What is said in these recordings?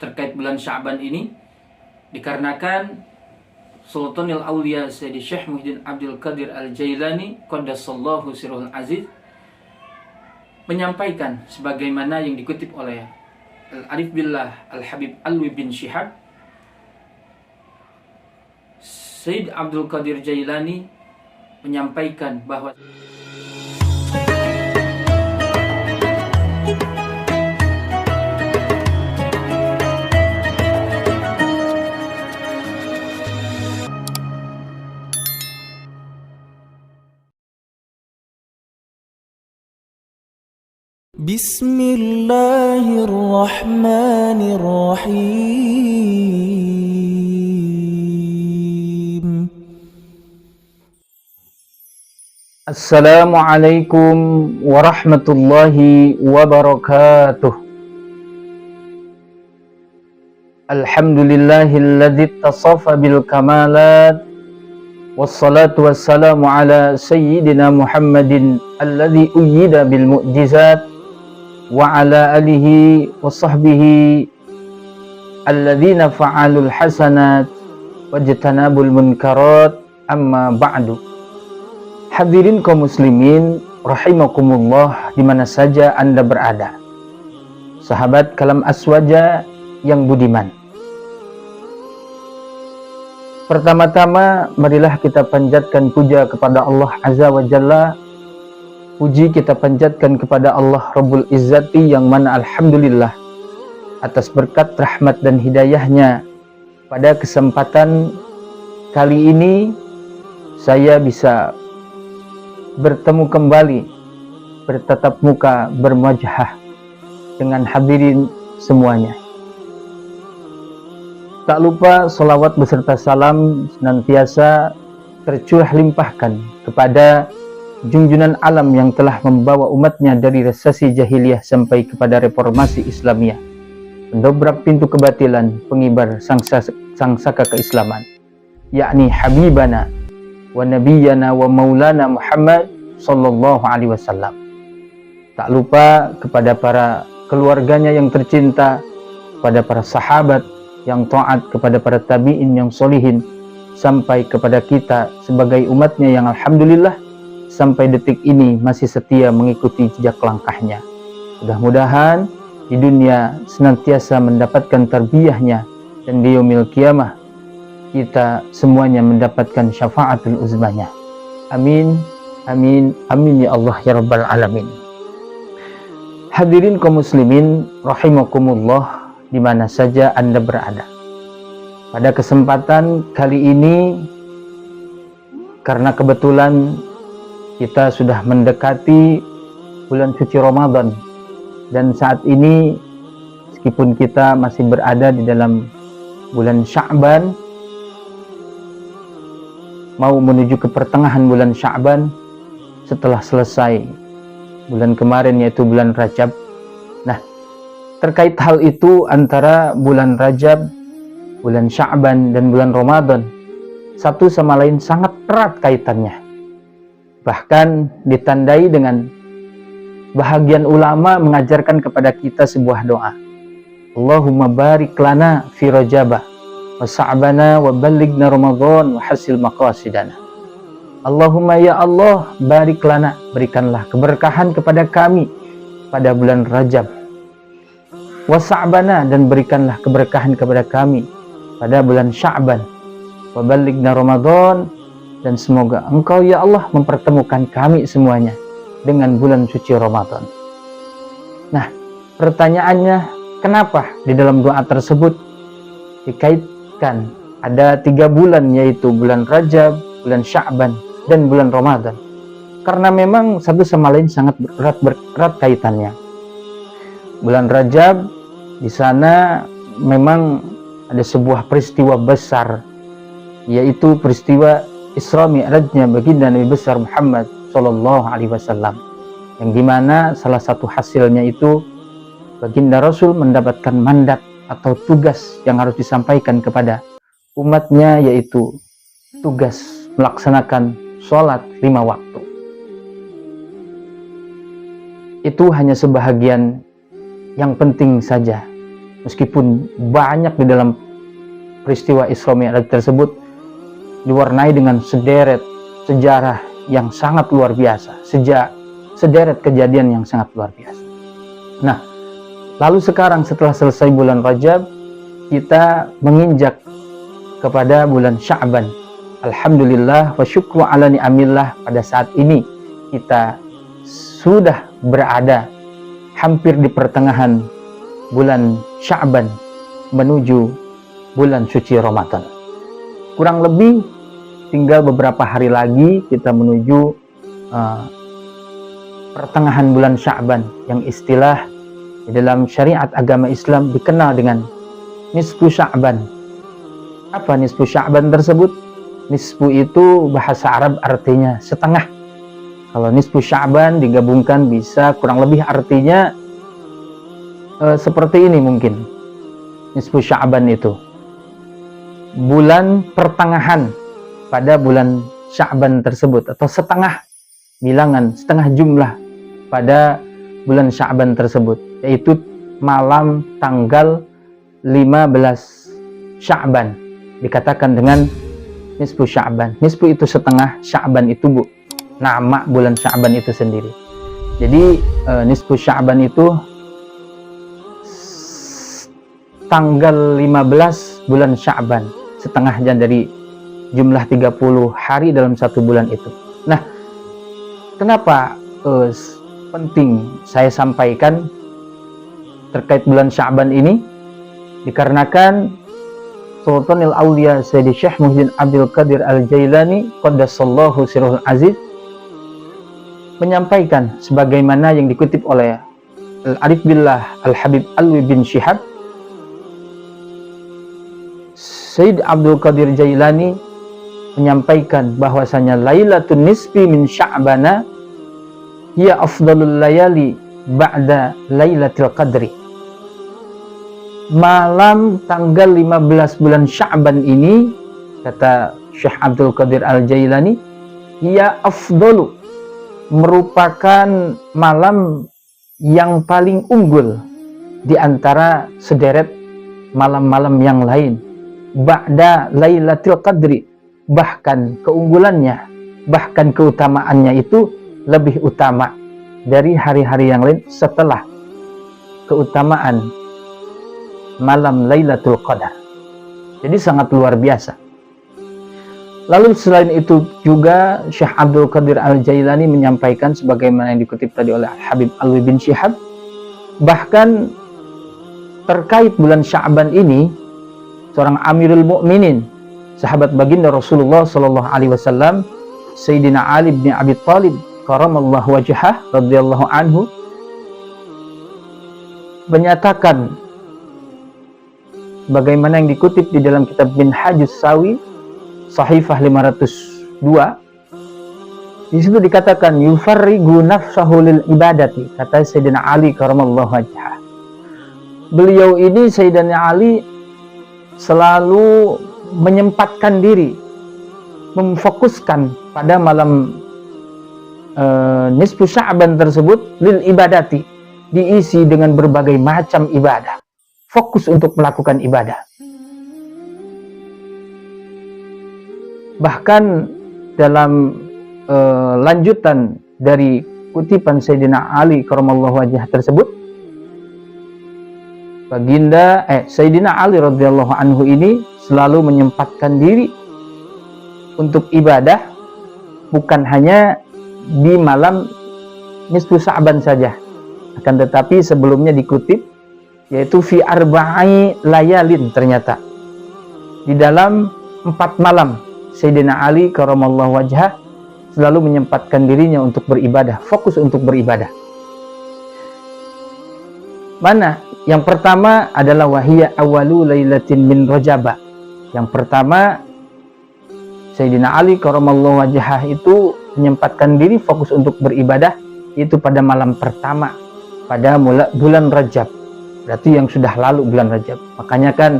terkait bulan Sya'ban ini dikarenakan Sultanul Aulia Sayyidi Syekh Muhyiddin Abdul Qadir Al-Jailani Qaddasallahu Sirrul Aziz menyampaikan sebagaimana yang dikutip oleh Al-Arif Billah Al-Habib Alwi bin Syihab, Sayyid Abdul Qadir Jailani menyampaikan bahwa Bismillahirrahmanirrahim. Assalamualaikum warahmatullahi wabarakatuh. Alhamdulillahilladzi tasafa bil kamalat, wassalatu wassalamu ala sayyidina Muhammadin alladzi uyyida bil mu'jizat, wa ala alihi wa sahbihi alladzina fa'alul hasanat wajtanabul munkarat, amma ba'du. Hadirin kaum muslimin rahimakumullah di mana saja Anda berada. Sahabat kalam aswaja yang budiman. Pertama-tama marilah kita panjatkan puja kepada Allah Azza wa Jalla. Puji kita panjatkan kepada Allah Rabbul Izzati yang mana alhamdulillah atas berkat rahmat dan hidayahnya pada kesempatan kali ini saya bisa bertemu kembali, bertatap muka, berwajah dengan hadirin semuanya. Tak lupa salawat beserta salam senantiasa tercurah limpahkan kepada junjunan alam yang telah membawa umatnya dari resesi jahiliyah sampai kepada reformasi Islamiyah, mendobrak pintu kebatilan, pengibar sangsaka keislaman, yakni Habibana wa Nabiyana wa Maulana Muhammad sallallahu alaihi wasallam. Tak lupa kepada para keluarganya yang tercinta, kepada para sahabat yang taat, kepada para tabi'in yang solihin, sampai kepada kita sebagai umatnya yang alhamdulillah sampai detik ini masih setia mengikuti jejak langkahnya. Mudah-mudahan di dunia senantiasa mendapatkan tarbiyahnya, dan di yaumil qiyamah kita semuanya mendapatkan syafaatul uzmanya. Amin, amin, amin ya Allah ya Rabbal Alamin. Hadirin kaum muslimin rahimakumullah di mana saja Anda berada. Pada kesempatan kali ini, karena kebetulan kita sudah mendekati bulan suci Ramadan, dan saat ini meskipun kita masih berada di dalam bulan Sya'ban, mau menuju ke pertengahan bulan Sya'ban setelah selesai bulan kemarin yaitu bulan Rajab. Nah, terkait hal itu antara bulan Rajab, bulan Sya'ban dan bulan Ramadan satu sama lain sangat erat kaitannya. Bahkan ditandai dengan bahagian ulama mengajarkan kepada kita sebuah doa. Allahumma barik lana fi Rajabah wa Sya'bana wa ballighna Ramadan wa hasil maqasidana. Allahumma ya Allah barik lana, berikanlah keberkahan kepada kami pada bulan Rajab. Wa Sya'bana, dan berikanlah keberkahan kepada kami pada bulan Sya'ban. Wa ballighna Ramadan, dan semoga Engkau ya Allah mempertemukan kami semuanya dengan bulan suci Ramadan. Nah, pertanyaannya, kenapa di dalam doa tersebut dikaitkan ada 3 bulan, yaitu bulan Rajab, bulan Sya'ban, dan bulan Ramadan? Karena memang satu sama lain sangat berat kaitannya. Bulan Rajab, di sana memang ada sebuah peristiwa besar, yaitu peristiwa Isra Mi'rajnya baginda Nabi besar Muhammad sallallahu alaihi wasallam, yang dimana salah satu hasilnya itu baginda Rasul mendapatkan mandat atau tugas yang harus disampaikan kepada umatnya, yaitu tugas melaksanakan sholat 5 waktu. Itu hanya sebahagian yang penting saja meskipun banyak di dalam peristiwa Isra Mi'raj tersebut diwarnai dengan sederet sejarah yang sangat luar biasa, sederet kejadian yang sangat luar biasa. Nah, lalu sekarang setelah selesai bulan Rajab, kita menginjak kepada bulan Sya'ban. Alhamdulillah wa syukru ala ni'amillah, pada saat ini kita sudah berada hampir di pertengahan bulan Sya'ban menuju bulan suci Ramadan. Kurang lebih tinggal beberapa hari lagi kita menuju pertengahan bulan Sya'ban, yang istilah di dalam syariat agama Islam dikenal dengan nisfu Sya'ban. Apa nisfu Sya'ban tersebut? Nisfu itu bahasa Arab artinya setengah. Kalau nisfu Sya'ban digabungkan bisa kurang lebih artinya seperti ini mungkin. Nisfu Sya'ban itu bulan pertengahan pada bulan Sya'ban tersebut, atau setengah bilangan, setengah jumlah pada bulan Sya'ban tersebut, yaitu malam tanggal 15 Sya'ban dikatakan dengan nisfu Sya'ban. Nisfu itu setengah, Sya'ban itu nama bulan Sya'ban itu sendiri. Jadi nisfu Sya'ban itu tanggal 15 bulan Sya'ban, setengahnya dari jumlah 30 hari dalam satu bulan itu. Nah, kenapa penting saya sampaikan terkait bulan Sya'ban ini? Dikarenakan Sultanul Aulia Sayyidi Syekh Muhyiddin Abdul Qadir Al-Jailani Qaddasallahu Sirruhul Aziz menyampaikan sebagaimana yang dikutip oleh Al-Arif Billah Al-Habib Alwi bin Syihab. Sayyid Abdul Qadir Jailani menyampaikan bahwasanya Lailatul Nisfi min Sya'bana hiya afdalul layali ba'da Lailatul Qadri. Malam tanggal 15 bulan Sya'ban ini, kata Syekh Abdul Qadir Al-Jailani, hiya afdalu, merupakan malam yang paling unggul di antara sederet malam-malam yang lain. Ba'da Lailatul Qadri, bahkan keunggulannya, bahkan keutamaannya itu lebih utama dari hari-hari yang lain setelah keutamaan malam Lailatul Qadar. Jadi sangat luar biasa. Lalu selain itu juga Syekh Abdul Qadir Al-Jailani menyampaikan sebagaimana yang dikutip tadi oleh Habib Alwi bin Syihab, bahkan terkait bulan Sya'ban ini, seorang Amirul Mukminin, sahabat baginda Rasulullah sallallahu alaihi wasallam, Sayyidina Ali bin Abi Thalib karamallahu wajhah radhiyallahu anhu, menyatakan bagaimana yang dikutip di dalam kitab Minhajus Sawi Sahifah 502. Di situ dikatakan yufarrigu nafsahu lil ibadati, kata Sayyidina Ali karamallahu wajhah. Beliau ini, Sayyidina Ali, selalu menyempatkan diri, memfokuskan pada malam nisfu Sya'ban tersebut lil ibadati, diisi dengan berbagai macam ibadah, fokus untuk melakukan ibadah. Bahkan dalam lanjutan dari kutipan Sayyidina Ali karamallahu wajhah tersebut, baginda Sayyidina Ali radhiyallahu anhu ini selalu menyempatkan diri untuk ibadah, bukan hanya di malam nisfu Sya'ban saja, akan tetapi sebelumnya dikutip, yaitu fi arba'i layalin, ternyata di dalam 4 malam Sayyidina Ali karamallahu wajhah selalu menyempatkan dirinya untuk beribadah, fokus untuk beribadah. Mana? Yang pertama adalah wahiyya awalu lailatin min Rajab. Yang pertama, Sayyidina Ali karamallahu wajhah itu menyempatkan diri fokus untuk beribadah, itu pada malam pertama pada bulan Rajab. Berarti yang sudah lalu bulan Rajab. Makanya kan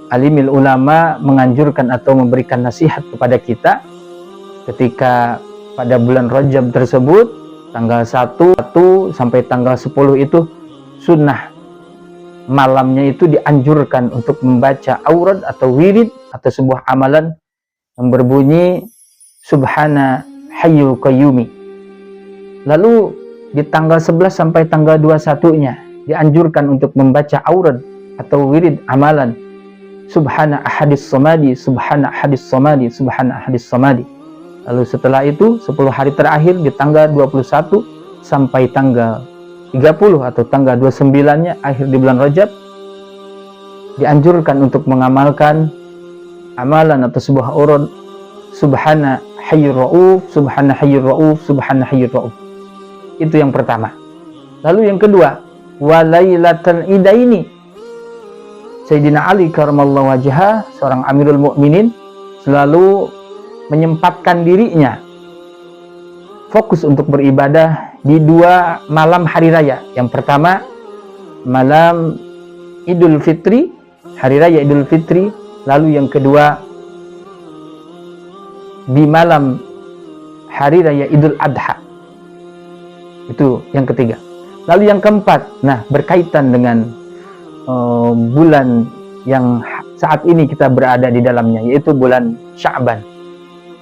alimil ulama menganjurkan atau memberikan nasihat kepada kita ketika pada bulan Rajab tersebut, tanggal 1 sampai tanggal 10 itu sunnah malamnya itu dianjurkan untuk membaca aurad atau wirid atau sebuah amalan yang berbunyi Subhana Hayyul Qayyumi. Lalu di tanggal 11 sampai tanggal 21-nya dianjurkan untuk membaca aurad atau wirid amalan Subhana Ahadis Samadi, Subhana Ahadis Samadi, Subhana Ahadis Samadi. Lalu setelah itu 10 hari terakhir di tanggal 21 sampai tanggal 30 atau tanggal 29-nya akhir di bulan Rajab dianjurkan untuk mengamalkan amalan atau sebuah urut Subhana Hayyur Ra'uf, Subhana Hayyur Ra'uf, Subhana Hayyur Ra'uf. Itu yang pertama. Lalu yang kedua, wa lailatal idaini. Sayyidina Ali karramallahu wajhah, seorang Amirul Mukminin, selalu menyempatkan dirinya fokus untuk beribadah di 2 malam hari raya. Yang pertama, malam Idul Fitri, hari raya Idul Fitri. Lalu yang kedua, di malam hari raya Idul Adha. Itu yang ketiga. Lalu yang keempat, nah berkaitan dengan bulan yang saat ini kita berada di dalamnya, yaitu bulan Sya'ban.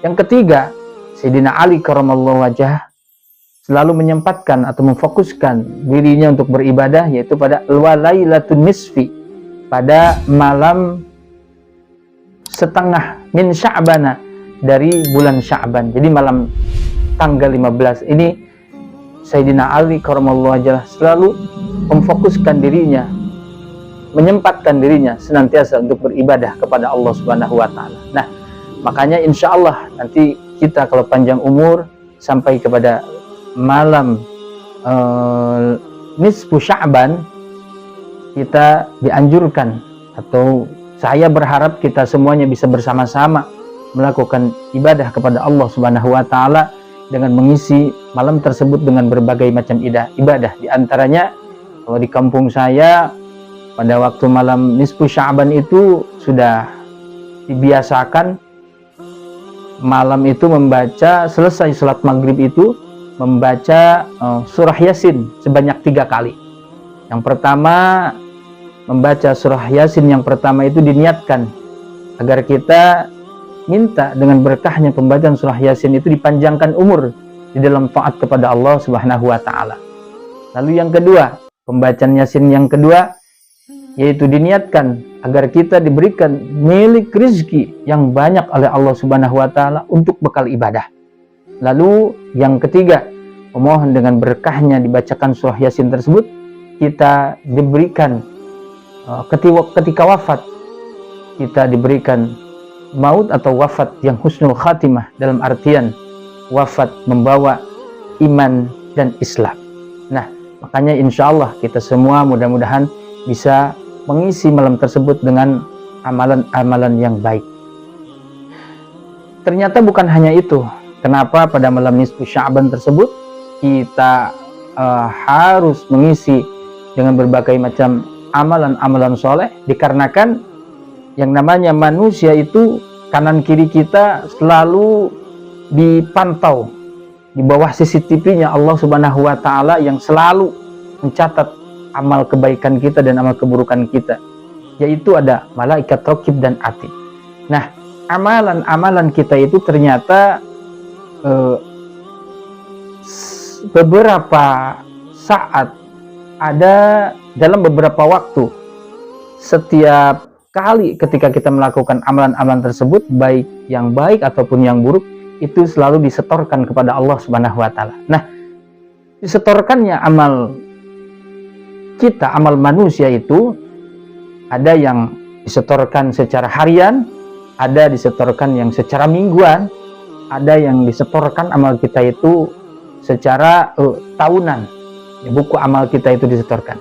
Yang ketiga, Sayyidina Ali karramallahu wajhah selalu menyempatkan atau memfokuskan dirinya untuk beribadah, yaitu pada Lailatul Nisfi, pada malam setengah min Sya'bana, dari bulan Sya'ban. Jadi malam tanggal 15 ini Sayyidina Ali karramallahu wajhah selalu memfokuskan dirinya, menyempatkan dirinya senantiasa untuk beribadah kepada Allah Subhanahu wa taala. Nah, makanya insya Allah nanti kita kalau panjang umur sampai kepada malam nisfu Sya'ban, kita dianjurkan, atau saya berharap kita semuanya bisa bersama-sama melakukan ibadah kepada Allah Subhanahu wa taala dengan mengisi malam tersebut dengan berbagai macam ibadah. Di antaranya kalau di kampung saya pada waktu malam nisfu Sya'ban itu sudah dibiasakan malam itu membaca, selesai sholat maghrib itu membaca surah Yasin sebanyak 3 kali. Yang pertama, membaca surah Yasin yang pertama itu diniatkan agar kita minta dengan berkahnya pembacaan surah Yasin itu dipanjangkan umur di dalam taat kepada Allah Subhanahu wa taala. Lalu yang kedua, pembacaan Yasin yang kedua yaitu diniatkan agar kita diberikan milik rezeki yang banyak oleh Allah Subhanahu wa taala untuk bekal ibadah. Lalu yang ketiga, memohon dengan berkahnya dibacakan surah Yasin tersebut kita diberikan ketika wafat, kita diberikan maut atau wafat yang husnul khatimah, dalam artian wafat membawa iman dan Islam. Nah, makanya insya Allah kita semua mudah-mudahan bisa mengisi malam tersebut dengan amalan-amalan yang baik. Ternyata bukan hanya itu. Kenapa pada malam nisfu Sya'ban tersebut kita harus mengisi dengan berbagai macam amalan-amalan soleh? Dikarenakan yang namanya manusia itu kanan kiri kita selalu dipantau di bawah CCTV-nya Allah Subhanahu wa taala yang selalu mencatat amal kebaikan kita dan amal keburukan kita, yaitu ada malaikat raqib dan atid. Nah, amalan-amalan kita itu ternyata beberapa saat, ada dalam beberapa waktu, setiap kali ketika kita melakukan amalan-amalan tersebut, baik yang baik ataupun yang buruk, itu selalu disetorkan kepada Allah Subhanahu wa taala. Nah, disetorkannya amal kita, amal manusia itu ada yang disetorkan secara harian, ada disetorkan yang secara mingguan, ada yang disetorkan amal kita itu secara tahunan. Ya, buku amal kita itu disetorkan.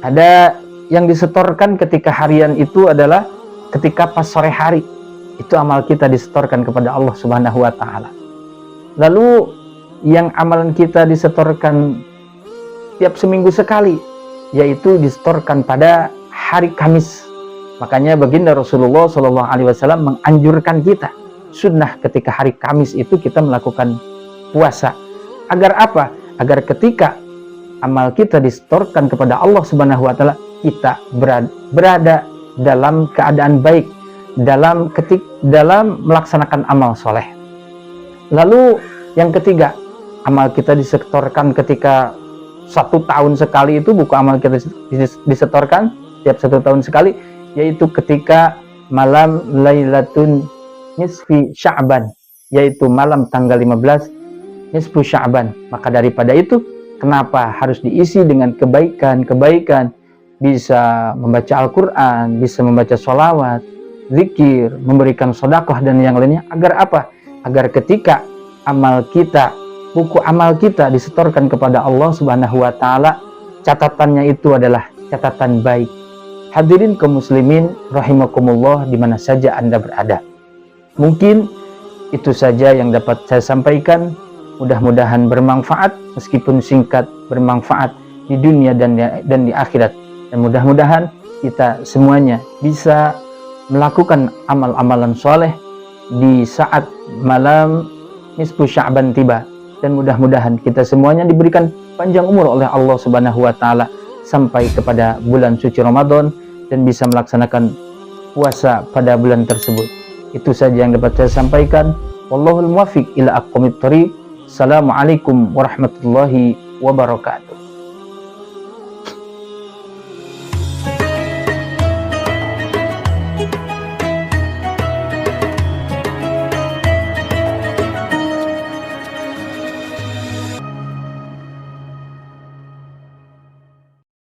Ada yang disetorkan ketika harian itu adalah ketika pas sore hari, itu amal kita disetorkan kepada Allah Subhanahu wa taala. Lalu yang amalan kita disetorkan tiap seminggu sekali, yaitu disetorkan pada hari Kamis. Makanya baginda Rasulullah SAW menganjurkan kita sunnah ketika hari Kamis itu kita melakukan puasa. Agar apa? Agar ketika amal kita disetorkan kepada Allah Subhanahu wa taala, kita berada dalam keadaan baik, dalam melaksanakan amal soleh. Lalu yang ketiga, amal kita disetorkan ketika 1 tahun sekali. Itu buku amal kita disetorkan setiap 1 tahun sekali, yaitu ketika malam Lailatul Nisfi Sya'ban, yaitu malam tanggal 15 Nisfu Sya'ban. Maka daripada itu, kenapa harus diisi dengan kebaikan-kebaikan? Bisa membaca Al-Quran, bisa membaca sholawat, zikir, memberikan sedekah dan yang lainnya. Agar apa? Agar ketika amal kita, buku amal kita disetorkan kepada Allah Subhanahu wa Ta'ala, catatannya itu adalah catatan baik. Hadirin kaum muslimin rahimakumullah di mana saja Anda berada. Mungkin itu saja yang dapat saya sampaikan. Mudah-mudahan bermanfaat, meskipun singkat, bermanfaat di dunia dan di akhirat. Dan mudah-mudahan kita semuanya bisa melakukan amal-amalan soleh di saat malam Nisfu Sya'ban tiba. Dan mudah-mudahan kita semuanya diberikan panjang umur oleh Allah Subhanahu wa Ta'ala sampai kepada bulan suci Ramadan dan bisa melaksanakan puasa pada bulan tersebut. Itu saja yang dapat saya sampaikan. Wallahul muwaffiq ila aqwamit thoriq. Assalamualaikum warahmatullahi wabarakatuh.